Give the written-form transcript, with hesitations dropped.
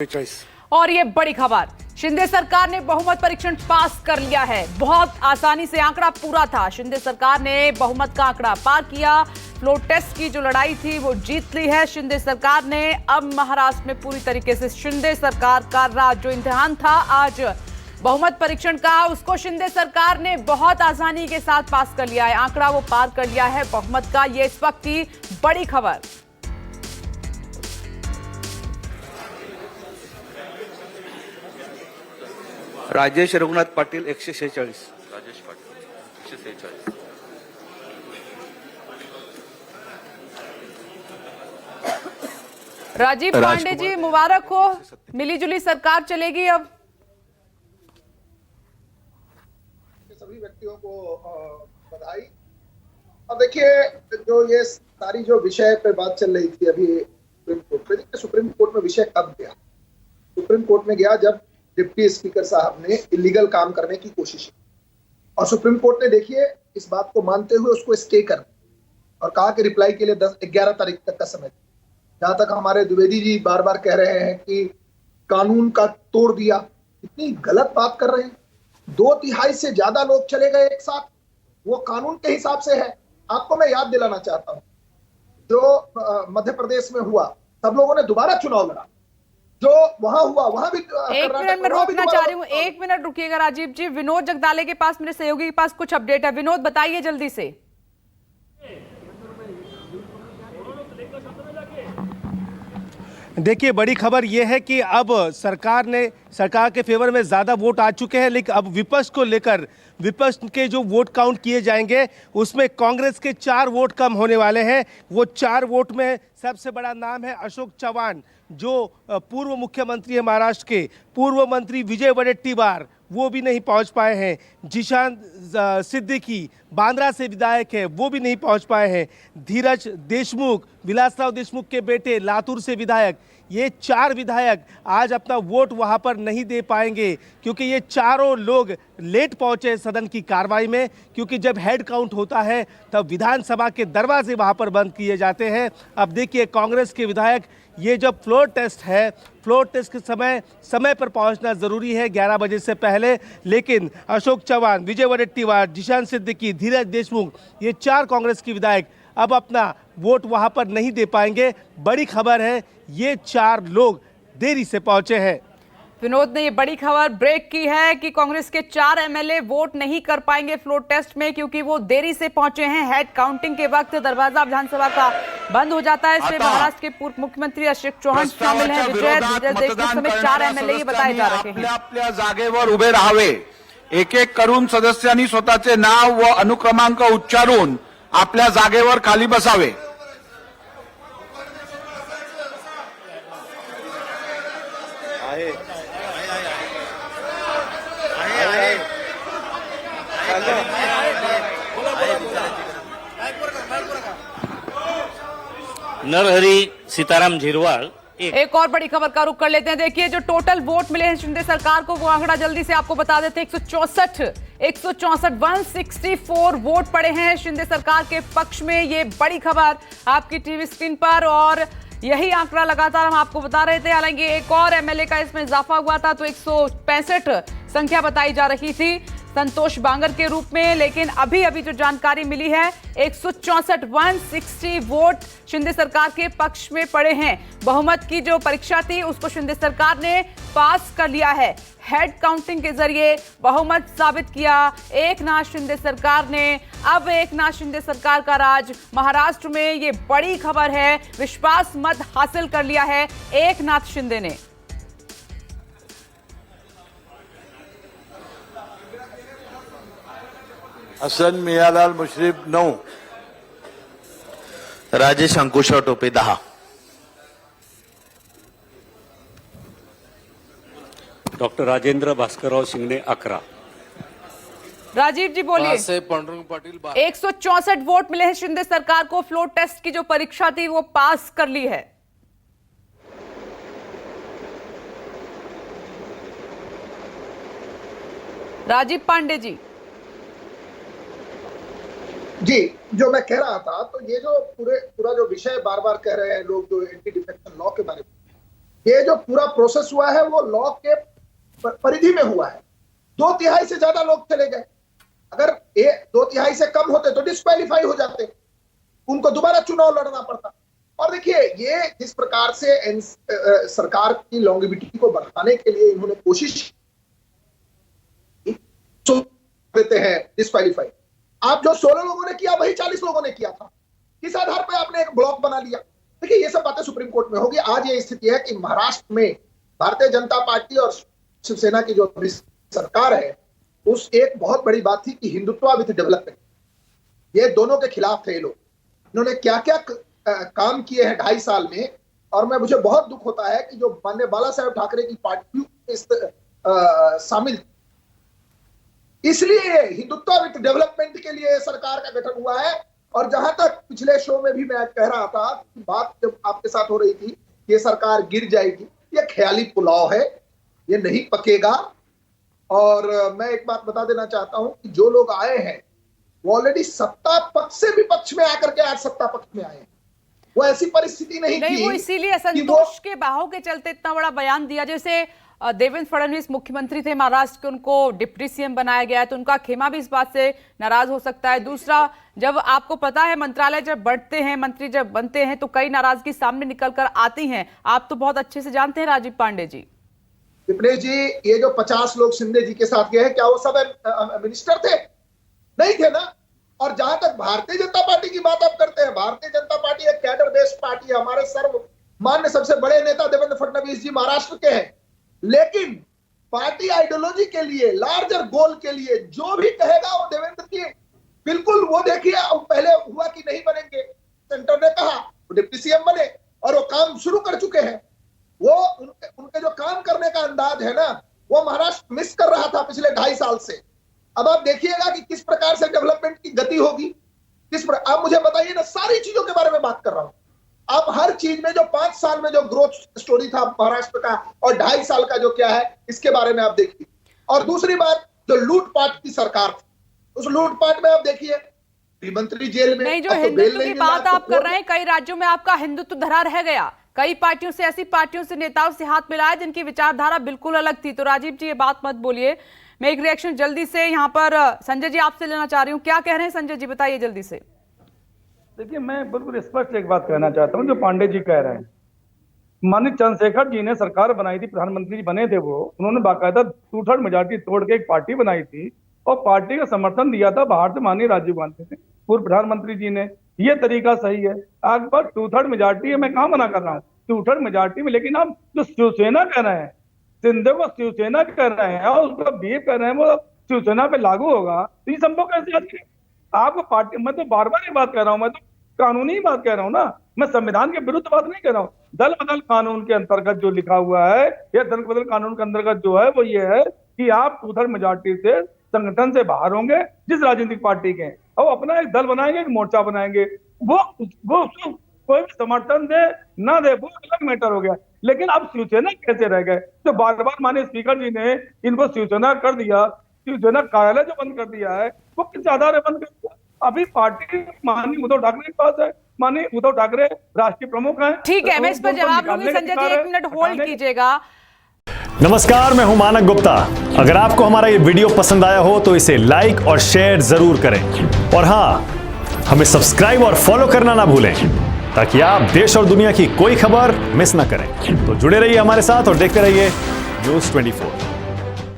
और ये बड़ी खबर, शिंदे सरकार ने बहुमत परीक्षण पास कर लिया है। बहुत आसानी से आंकड़ा पूरा था। शिंदे सरकार ने बहुमत का आंकड़ा पार किया। फ्लोर टेस्ट की जो लड़ाई थी वो जीत ली है शिंदे सरकार ने। अब महाराष्ट्र में पूरी तरीके से शिंदे सरकार का राज। जो इम्तिहान था आज बहुमत परीक्षण का, उसको शिंदे सरकार ने बहुत आसानी के साथ पास कर लिया है। आंकड़ा वो पार कर लिया है बहुमत का। ये इस वक्त की बड़ी खबर। राजेश रघुनाथ पाटील 146. राजेश पाटील 146. राजीव पांडे जी, मुबारक हो। मिलीजुली सरकार चलेगी अब। सभी व्यक्तियों को बधाई। और देखिए, जो ये सारी जो विषय पे बात चल रही थी अभी सुप्रीम कोर्ट में विषय कब गया? सुप्रीम कोर्ट में गया जब डिप्टी स्पीकर साहब ने इलीगल काम करने की कोशिश की और सुप्रीम कोर्ट ने देखिए इस बात को मानते हुए उसको स्टे कर और कहा कि रिप्लाई के लिए 11 तारीख तक का समय। जहां तक हमारे द्विवेदी जी बार बार कह रहे हैं कि कानून का तोड़ दिया, इतनी गलत बात कर रहे हैं। 2/3 से ज्यादा लोग चले गए एक साथ, वो कानून के हिसाब से है। आपको मैं याद दिलाना चाहता हूं, जो मध्य प्रदेश में हुआ, सब लोगों ने दोबारा चुनाव लड़ा। जो वहां हुआ वहां भी एक मिनट में रोकना चाह रही हूँ, 1 मिनट रुकिएगा राजीव जी। विनोद जगदाले के पास, मेरे सहयोगी के पास कुछ अपडेट है। विनोद, बताइए जल्दी से। देखिए, बड़ी खबर यह है कि अब सरकार के फेवर में ज़्यादा वोट आ चुके हैं, लेकिन अब विपक्ष के जो वोट काउंट किए जाएंगे उसमें कांग्रेस के 4 वोट कम होने वाले हैं। वो 4 वोट में सबसे बड़ा नाम है अशोक चव्हाण, जो पूर्व मुख्यमंत्री है महाराष्ट्र के। पूर्व मंत्री विजय वडेट्टीवार वो भी नहीं पहुंच पाए हैं। जिशान सिद्दीकी बांद्रा से विधायक है, वो भी नहीं पहुंच पाए हैं। धीरज देशमुख, विलासराव देशमुख के बेटे, लातूर से विधायक, ये 4 विधायक आज अपना वोट वहां पर नहीं दे पाएंगे क्योंकि ये चारों लोग लेट पहुंचे सदन की कार्रवाई में। क्योंकि जब हेड काउंट होता है तब विधानसभा के दरवाजे वहां पर बंद किए जाते हैं। अब देखिए, कांग्रेस के विधायक, ये जब फ्लोर टेस्ट है, फ्लोर टेस्ट के समय पर पहुंचना जरूरी है 11 बजे से पहले। लेकिन अशोक चव्हाण, विजय वडेट्टीवार, जिशान सिद्दीकी, धीरज देशमुख, ये 4 कांग्रेस के विधायक अब अपना वोट वहां पर नहीं दे पाएंगे। बड़ी खबर है, ये 4 लोग देरी से पहुंचे हैं। विनोद ने ये बड़ी खबर ब्रेक की है कि कांग्रेस के 4 एमएलए वोट नहीं कर पाएंगे फ्लोर टेस्ट में क्योंकि वो देरी से पहुंचे हैं। हेड काउंटिंग के वक्त दरवाजा विधानसभा का बंद हो जाता है। इसमें महाराष्ट्र के पूर्व मुख्यमंत्री अशोक चव्हाण शामिल हैं। विजय देशमुख समेत 4 एमएलए बताए जा रहे हैं। आपल्या जागेवर उभे राहावे। एक एक करून सदस्यांनी स्वतःचे नाव व अनुक्रमांक उच्चारून आपल्या जागेवर खाली बसावे। नरहरी सीताराम झिरवाल। एक और बड़ी खबर का रुख कर लेते हैं। देखिए, जो टोटल वोट मिले हैं शिंदे सरकार को, वो आंकड़ा जल्दी से आपको बता देते हैं। 164 वोट पड़े हैं शिंदे सरकार के पक्ष में। ये बड़ी खबर आपकी टीवी स्क्रीन पर, और यही आंकड़ा लगातार हम आपको बता रहे थे। हालांकि एक और एमएलए का इसमें इजाफा हुआ था, तो 165 संख्या बताई जा रही थी संतोष बांगर के रूप में। लेकिन अभी जो जानकारी मिली है, 160 वोट शिंदे सरकार के पक्ष में पड़े हैं। बहुमत की जो परीक्षा थी उसको शिंदे सरकार ने पास कर लिया है। हेड काउंटिंग के जरिए बहुमत साबित किया एकनाथ शिंदे सरकार ने। अब एकनाथ शिंदे सरकार का राज महाराष्ट्र में, ये बड़ी खबर है। विश्वास मत हासिल कर लिया है एकनाथ शिंदे ने। हसन मियालाल मुश्रीफ 9. राजेश अंकुशराव टोपे 10. डॉक्टर राजेंद्र भास्करराव शिंगणे 11. राजीव जी बोलिए। पांडुरंग पाटील 164 वोट मिले हैं शिंदे सरकार को। फ्लोर टेस्ट की जो परीक्षा थी वो पास कर ली है। राजीव पांडे जी। जी, जो मैं कह रहा था, तो ये जो पूरा जो विषय बार बार कह रहे हैं लोग, जो एंटी डिफेक्शन लॉ के बारे में, ये जो पूरा प्रोसेस हुआ है वो लॉ के परिधि में हुआ है। 2/3 से ज्यादा लोग चले गए, अगर 2/3 से कम होते तो डिस्क्वालीफाई हो जाते, उनको दोबारा चुनाव लड़ना पड़ता। और देखिए ये जिस प्रकार से सरकार की लॉन्गिविटी को बढ़ाने के लिए इन्होंने कोशिश देते हैं डिस्क्वालीफाई। आप जो 16 लोगों ने किया वही 40 लोगों ने किया था, किस आधार पर आपने एक ब्लॉक बना लिया? देखिए ये सब बातें सुप्रीम कोर्ट में होगी। आज ये स्थिति है कि महाराष्ट्र में भारतीय जनता पार्टी और शिवसेना की जो सरकार है, उस एक बहुत बड़ी बात थी कि हिंदुत्व विद डेवलपमेंट, ये दोनों के खिलाफ थे ये लोग। इन्होंने क्या क्या काम किए हैं 2.5 साल में, और मुझे बहुत दुख होता है कि जो माननीय बाला साहेब ठाकरे की पार्टी शामिल, इसलिए हिंदुत्व विद डेवलपमेंट के लिए सरकार का गठन हुआ है। और जहां तक पिछले शो में भी मैं कह रहा था कि बात जब आपके साथ हो रही थी, ये सरकार गिर जाएगी, ये ख्याली पुलाव है, ये नहीं पकेगा। और मैं एक बात बता देना चाहता हूं कि जो लोग आए हैं वो ऑलरेडी सत्ता पक्ष से विपक्ष में आकर के आज सत्ता पक्ष में आए हैं। वो ऐसी परिस्थिति नहीं थी, वो इसीलिए असंतोष के बहाव के चलते इतना बड़ा बयान दिया। जैसे देवेंद्र फडणवीस मुख्यमंत्री थे महाराष्ट्र के, उनको डिप्टी सीएम बनाया गया है, तो उनका खेमा भी इस बात से नाराज हो सकता है। दूसरा, जब आपको पता है मंत्रालय जब बढ़ते हैं, मंत्री जब बनते हैं, तो कई नाराजगी सामने निकल कर आती हैं। आप तो बहुत अच्छे से जानते हैं राजीव पांडे जी। विपनेश जी, ये जो 50 लोग शिंदे जी के साथ गए हैं, क्या वो सब मिनिस्टर थे? नहीं थे ना। और जहां तक भारतीय जनता पार्टी की बात आप करते हैं, भारतीय जनता पार्टी एक कैडर बेस्ड पार्टी है। हमारे सर्वमान्य सबसे बड़े नेता देवेंद्र फडणवीस जी महाराष्ट्र के हैं, लेकिन पार्टी आइडियोलॉजी के लिए, लार्जर गोल के लिए जो भी कहेगा वो देवेंद्र जी बिल्कुल, वो देखिए पहले हुआ कि नहीं बनेंगे, सेंटर ने कहा वो डिप्टी सीएम बने और वो काम शुरू कर चुके हैं। वो उनके जो काम करने का अंदाज है ना, वो महाराष्ट्र मिस कर रहा था पिछले 2.5 साल से। अब आप देखिएगा कि किस प्रकार से डेवलपमेंट की गति होगी। आप मुझे बताइए ना, सारी चीजों के बारे में बात कर रहा हूं। आप हर चीज में जो 5 साल में जो ग्रोथ स्टोरी था महाराष्ट्र का और 2.5 साल का जो क्या है, इसके बारे में आप देखिए। और दूसरी बात, जो लूटपाट की सरकार थी, उस लूटपाट में आप देखिए गृहमंत्री जेल में। नहीं, जो हिंदुत्व की बात आप कर रहे हैं, कई राज्यों में आपका हिंदुत्व धरा रह गया। कई पार्टियों से, ऐसी पार्टियों से, नेताओं से हाथ मिलाया जिनकी विचारधारा बिल्कुल अलग थी। तो राजीव जी ये बात मत बोलिए, मैं एक रिएक्शन जल्दी से यहाँ पर संजय जी आपसे लेना चाह रही हूँ। क्या कह रहे हैं संजय जी, बताइए जल्दी से। देखिए, मैं बिल्कुल स्पष्ट एक बात कहना चाहता हूँ जो पांडे जी कह रहे हैं। माननीय चंद्रशेखर जी ने सरकार बनाई थी, प्रधानमंत्री जी बने थे, वो उन्होंने बाकायदा 2/3 मेजॉरिटी तोड़ के एक पार्टी बनाई थी और पार्टी का समर्थन दिया था बाहर से माननीय राजीव गांधी ने, पूर्व प्रधानमंत्री जी ने। ये तरीका सही है। आज पर 2/3 मेजॉरिटी है, मैं कहाँ मना कर रहा हूँ 2/3 मेजॉरिटी में, लेकिन आप जो शिवसेना कह रहे हैं, शिंदे को शिवसेना कह रहे हैं और उसका बीएफ कर रहे हैं, वो शिवसेना पे लागू होगा, तो ये संभव कैसे? आज आपको पार्टी, मैं तो बार बार ये बात कह रहा हूँ, मैं तो कानूनी बात कह रहा हूँ ना, मैं संविधान के विरुद्ध बात नहीं कह रहा हूँ। दल बदल कानून के अंतर्गत जो लिखा हुआ है, या दल बदल कानून के अंतर्गत जो है वो ये है कि आप 2/3 मेजॉरिटी से संगठन से बाहर होंगे जिस राजनीतिक पार्टी के, और अपना एक दल बनाएंगे, एक मोर्चा बनाएंगे। वो उसको कोई भी समर्थन दे ना दे वो अलग मैटर हो गया। लेकिन अब शिवसेना कैसे रह गए? तो बार बार माननीय स्पीकर जी ने इनको शिवसेना कर दिया, शिवसेना कार्यालय जो बंद कर दिया है वो किस आधार पर बंद कर दिया? अभी पार्टी माननीय उद्धव ठाकरे के पास है, माननीय उद्धव ठाकरे राष्ट्रीय प्रमुख हैं। ठीक है, मैं इस पर जवाब लूंगी। संजय जी 1 मिनट होल्ड कीजिएगा। नमस्कार, मैं हूं मानक गुप्ता। अगर आपको हमारा ये वीडियो पसंद आया हो तो इसे लाइक और शेयर जरूर करें, और हाँ, हमें सब्सक्राइब और फॉलो करना ना भूलें ताकि आप देश और दुनिया की कोई खबर मिस ना करें। तो जुड़े रहिए हमारे साथ और देखते रहिए न्यूज़ 24।